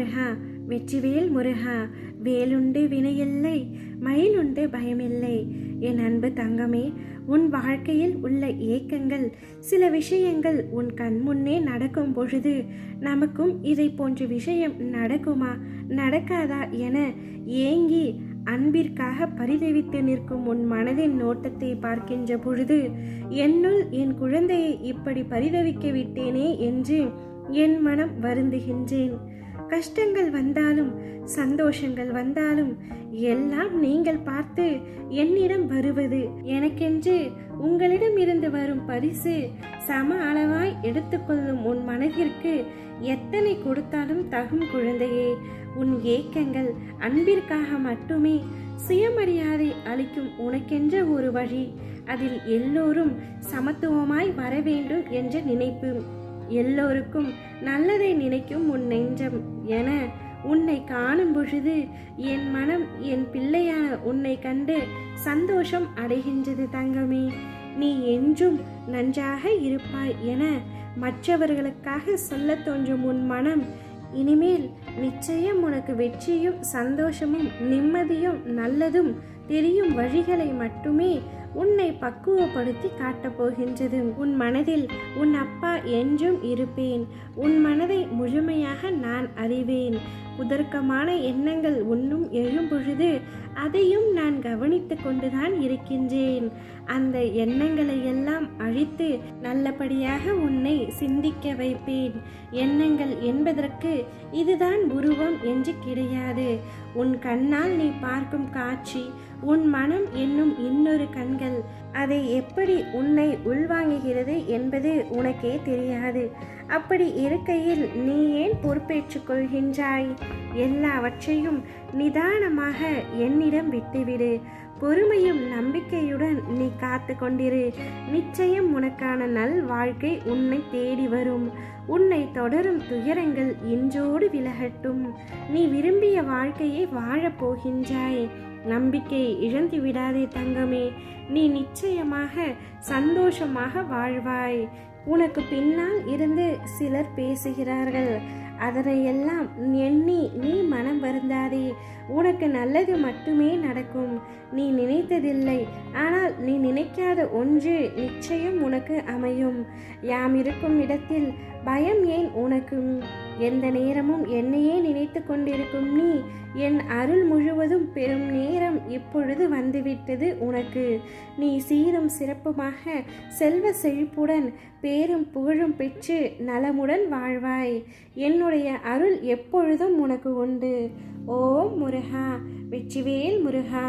முருகா, வெற்றிவேல் முருகா. வேலுண்டு வினையில்லை, மயிலுண்டு பயமில்லை. என் அன்பு தங்கமே, உன் வாழ்க்கையில் உள்ள ஏக்கங்கள், சில விஷயங்கள் உன் கண் முன்னே நடக்கும் பொழுது நமக்கும் இதை போன்ற விஷயம் நடக்குமா நடக்காதா என ஏங்கி அன்பிற்காக பரிதவித்து நிற்கும் உன் மனதின் நோட்டத்தை பார்க்கின்ற பொழுது, என்னுள் என் குழந்தையை இப்படி பரிதவிக்க விட்டேனே என்று என் மனம் வருந்துகின்றேன். கஷ்டங்கள் வந்தாலும் சந்தோஷங்கள் வந்தாலும் எல்லாம் நீங்கள் பார்த்து என்னிடம் வருவது. எனக்கென்று உங்களிடம் இருந்து வரும் பரிசு சம அளவாய் எடுத்துக்கொள்ளும் உன் மனதிற்கு எத்தனை கொடுத்தாலும் தகும் குழந்தையே. உன் ஏக்கங்கள் அன்பிற்காக மட்டுமே. சுயமரியாதை அளிக்கும் உனக்கென்ற ஒரு வழி, அதில் எல்லோரும் சமத்துவமாய் வர வேண்டும் என்ற நினைப்பு, எல்லோருக்கும் நல்லதை நினைக்கும் உன் நெஞ்சம் என உன்னை காணும் பொழுது என் மனம் என் பிள்ளையான உன்னை கண்டு சந்தோஷம் அடைகின்றது தங்கமே. நீ என்றும் நன்றாக இருப்பாய் என மற்றவர்களுக்காக சொல்ல தோன்றும் உன் மனம் இனிமேல் நிச்சயம் உனக்கு வெற்றியும் சந்தோஷமும் நிம்மதியும் நல்லதும் தெரியும் வழிகளை மட்டுமே உன்னை பக்குவப்படுத்தி காட்டப் போகின்றது. உன் மனதில் உன் அப்பா என்றும் இருப்பேன். உன் மனதை முழுமையாக நான் அறிவேன். குதர்க்கமான எண்ணங்கள் உன்னும் எழும் பொழுது அதையும் நான் கவனித்து கொண்டுதான் இருக்கின்றேன். அந்த எண்ணங்களை எல்லாம் அழித்து நல்லபடியாக உன்னை சிந்திக்க வைப்பேன். எண்ணங்கள் என்பதற்கு இதுதான் உருவம் என்று கிடையாது. உன் கண்ணால் நீ பார்க்கும் காட்சி, உன் மனம் என்னும் இன்னொரு கண்கள் அதை எப்படி உன்னை உள்வாங்குகிறது என்பது உனக்கே தெரியாது. அப்படி இருக்கையில் நீ ஏன் பொறுப்பேற்றுக் கொள்கின்றாய்? எல்லாவற்றையும் நிதானமாக என்னிடம் விட்டுவிடு. பொறுமையும் நம்பிக்கையுடன் நீ காத்து கொண்டிரு. நிச்சயம் உனக்கான நல் வாழ்க்கை உன்னை தேடி வரும். உன்னை தொடரும் துயரங்கள் இன்றோடு விலகட்டும். நீ விரும்பிய வாழ்க்கையை வாழப் போகின்றாய். நம்பிக்கை இழந்து விடாதே தங்கமே. நீ நிச்சயமாக சந்தோஷமாக வாழ்வாய். உனக்கு பின்னால் இருந்து சிலர் பேசுகிறார்கள். அதனையெல்லாம் எண்ணி நீ மனம் வருந்தாதே. உனக்கு நல்லது மட்டுமே நடக்கும். நீ நினைத்ததில்லை, ஆனால் நீ நினைக்காத ஒன்று நிச்சயம் உனக்கு அமையும். யாம் இருக்கும் இடத்தில் பயம் ஏன் உனக்கு? எந்த நேரமும் என்னையே நினைத்து கொண்டிருக்கும் நீ என் அருள் முழுவதும் பெறும் நேரம் இப்பொழுது வந்துவிட்டது உனக்கு. நீ சீரும் சிறப்புமாக செல்வ செழிப்புடன் பேரும் புகழும் பெற்று நலமுடன் வாழ்வாய். என்னுடைய அருள் எப்பொழுதும் உனக்கு உண்டு. ஓம் முருகா, வெற்றிவேல் முருகா.